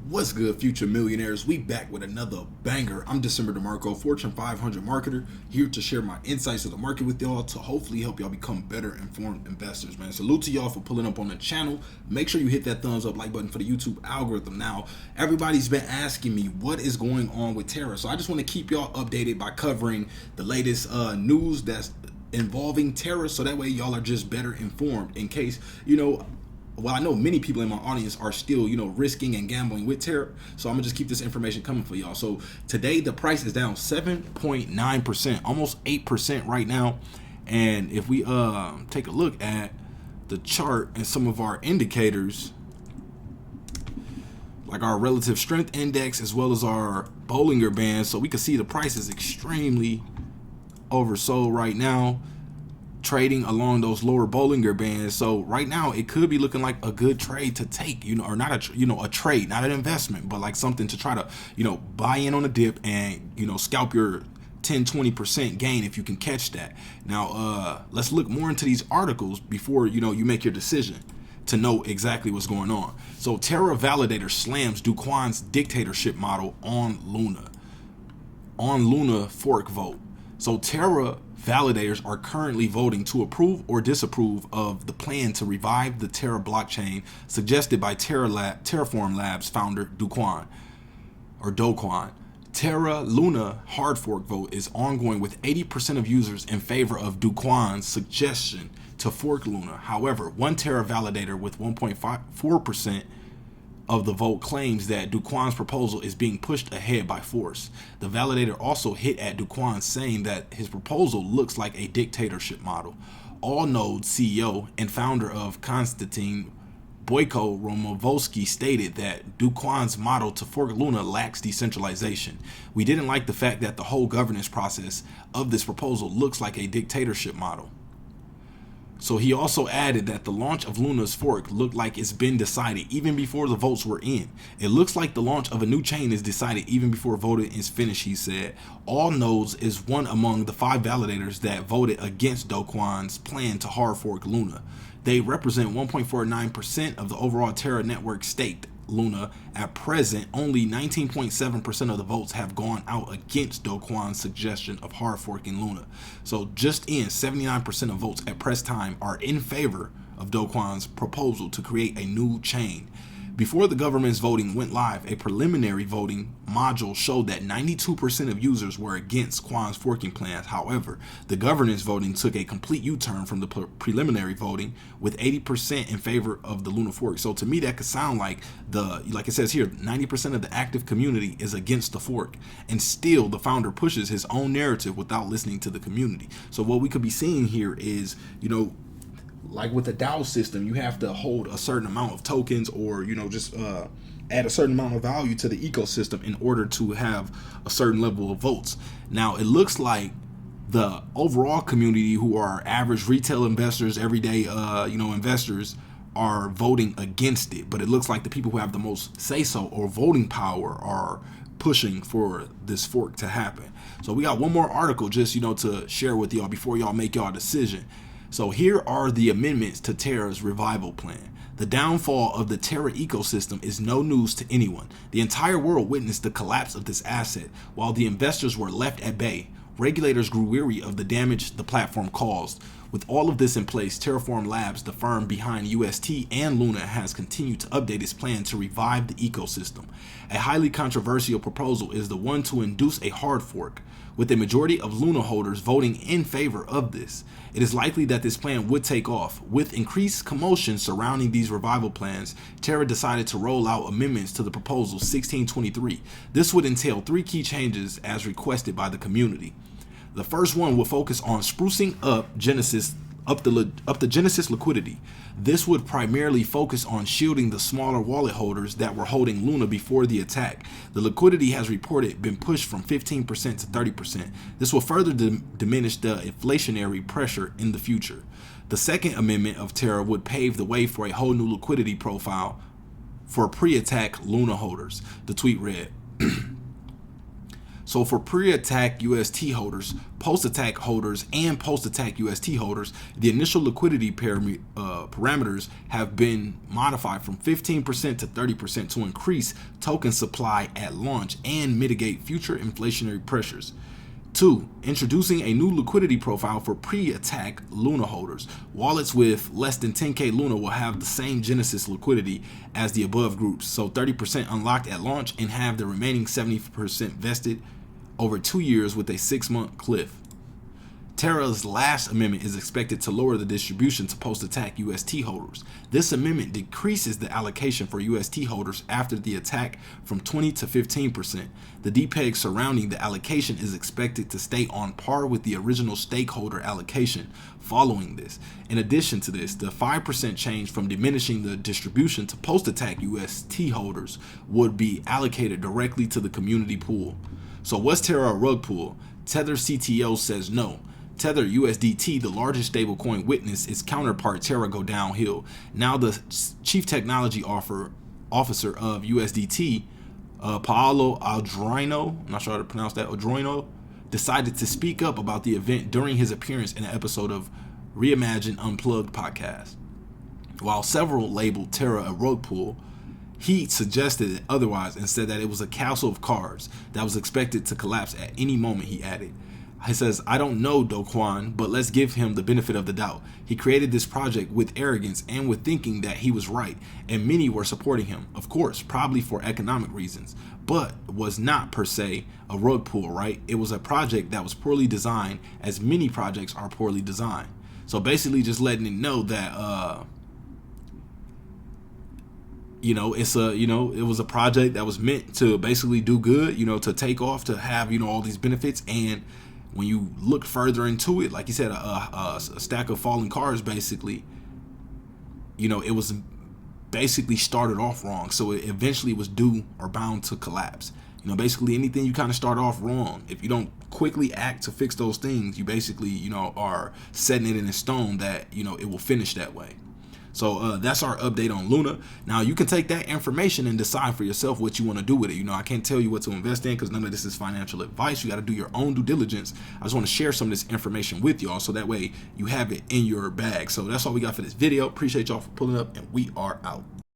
What's good, future millionaires? We back with another banger. I'm DecemberDeMarco, Fortune 500 marketer, here to share my insights of the market with y'all to hopefully help y'all become better informed investors, man. Salute to y'all for pulling up on the channel. Make sure you hit that thumbs up like button for the YouTube algorithm. Now, everybody's been asking me what is going on with Terra, so I just want to keep y'all updated by covering the latest news that's involving Terra, so that way y'all are just better informed in case, well, I know many people in my audience are still, risking and gambling with Terra. So I'm gonna just keep this information coming for y'all. So today the price is down 7.9%, almost 8% right now. And if we take a look at the chart and some of our indicators, like our relative strength index as well as our Bollinger Band, so we can see the price is extremely oversold right now, trading along those lower Bollinger Bands. So right now it could be looking like a good trade to take, or not a trade, not an investment, but like something to try to, buy in on a dip and, scalp your 10-20% gain if you can catch that. Now, let's look more into these articles before, you make your decision to know exactly what's going on. So Terra validator slams Duquan's dictatorship model on Luna fork vote. So Terra validators are currently voting to approve or disapprove of the plan to revive the Terra blockchain suggested by Terraform Labs founder dogecoin. Terra Luna hard fork vote is ongoing with 80% of users in favor of Duquan's suggestion to fork Luna. However, one Terra validator with 1.4% of the vote claims that Duquan's proposal is being pushed ahead by force. The validator also hit at Duquan, saying that his proposal looks like a dictatorship model. Allnode CEO and founder of Konstantin Boyko Romovolsky stated that Duquan's model to fork Luna lacks decentralization. We didn't like the fact that the whole governance process of this proposal looks like a dictatorship model. So he also added that the launch of Luna's fork looked like it's been decided even before the votes were in. It looks like the launch of a new chain is decided even before voting is finished, he said. Allnodes is one among the 5 validators that voted against Duquan's plan to hard fork Luna. They represent 1.49% of the overall Terra network staked Luna. At present, only 19.7% of the votes have gone out against Duquan's suggestion of hard forking Luna. So just in 79% of votes at press time are in favor of Duquan's proposal to create a new chain. Before the government's voting went live, a preliminary voting module showed that 92% of users were against Quan's forking plans. However, the governance voting took a complete U-turn from the preliminary voting, with 80% in favor of the Luna fork. So to me, that could sound like like it says here, 90% of the active community is against the fork, and still the founder pushes his own narrative without listening to the community. So what we could be seeing here is, like with the DAO system, you have to hold a certain amount of tokens or, just add a certain amount of value to the ecosystem in order to have a certain level of votes. Now, it looks like the overall community, who are average retail investors, everyday, investors, are voting against it. But it looks like the people who have the most say-so or voting power are pushing for this fork to happen. So we got one more article just, to share with y'all before y'all make y'all decision. So here are the amendments to Terra's revival plan. The downfall of the Terra ecosystem is no news to anyone. The entire world witnessed the collapse of this asset. While the investors were left at bay, regulators grew weary of the damage the platform caused. With all of this in place, Terraform Labs, the firm behind UST and Luna, has continued to update its plan to revive the ecosystem. A highly controversial proposal is the one to induce a hard fork, with a majority of Luna holders voting in favor of this. It is likely that this plan would take off. With increased commotion surrounding these revival plans, Terra decided to roll out amendments to the proposal 1623. This would entail 3 key changes as requested by the community. The first one will focus on sprucing up the Genesis liquidity. This would primarily focus on shielding the smaller wallet holders that were holding Luna before the attack. The liquidity has reported been pushed from 15% to 30%. This will further diminish the inflationary pressure in the future. The second amendment of Terra would pave the way for a whole new liquidity profile for pre-attack Luna holders. The tweet read, So for pre-attack UST holders, post-attack holders, and post-attack UST holders, the initial liquidity parameters have been modified from 15% to 30% to increase token supply at launch and mitigate future inflationary pressures. 2. Introducing a new liquidity profile for pre-attack Luna holders. Wallets with less than 10k Luna will have the same Genesis liquidity as the above groups, so 30% unlocked at launch and have the remaining 70% vested over 2 years with a 6-month cliff. Terra's last amendment is expected to lower the distribution to post-attack UST holders. This amendment decreases the allocation for UST holders after the attack from 20 to 15%. The DPEG surrounding the allocation is expected to stay on par with the original stakeholder allocation following this. In addition to this, the 5% change from diminishing the distribution to post-attack UST holders would be allocated directly to the community pool. So was Terra a rug pull? Tether CTO says no. Tether USDT, the largest stablecoin, witnessed its counterpart Terra go downhill. Now the chief technology officer of USDT, Paolo Aldrino, I'm not sure how to pronounce that, Aldrino, decided to speak up about the event during his appearance in an episode of Reimagine Unplugged podcast. While several labeled Terra a rug pull, he suggested otherwise and said that it was a castle of cards that was expected to collapse at any moment, he added. He says, I don't know dogecoin, but let's give him the benefit of the doubt. He created this project with arrogance and with thinking that he was right, and many were supporting him, of course, probably for economic reasons, but was not per se a rug pull, right? It was a project that was poorly designed, as many projects are poorly designed. So basically just letting it know that, it was a project that was meant to basically do good, to take off, to have, all these benefits. And when you look further into it, like you said, a stack of falling cards, basically, it was basically started off wrong. So it eventually was due or bound to collapse. Basically anything you kind of start off wrong, if you don't quickly act to fix those things, you basically, are setting it in stone that, it will finish that way. So that's our update on Luna. Now you can take that information and decide for yourself what you want to do with it. I can't tell you what to invest in because none of this is financial advice. You got to do your own due diligence. I just want to share some of this information with y'all so that way you have it in your bag. So that's all we got for this video. Appreciate y'all for pulling up, and we are out.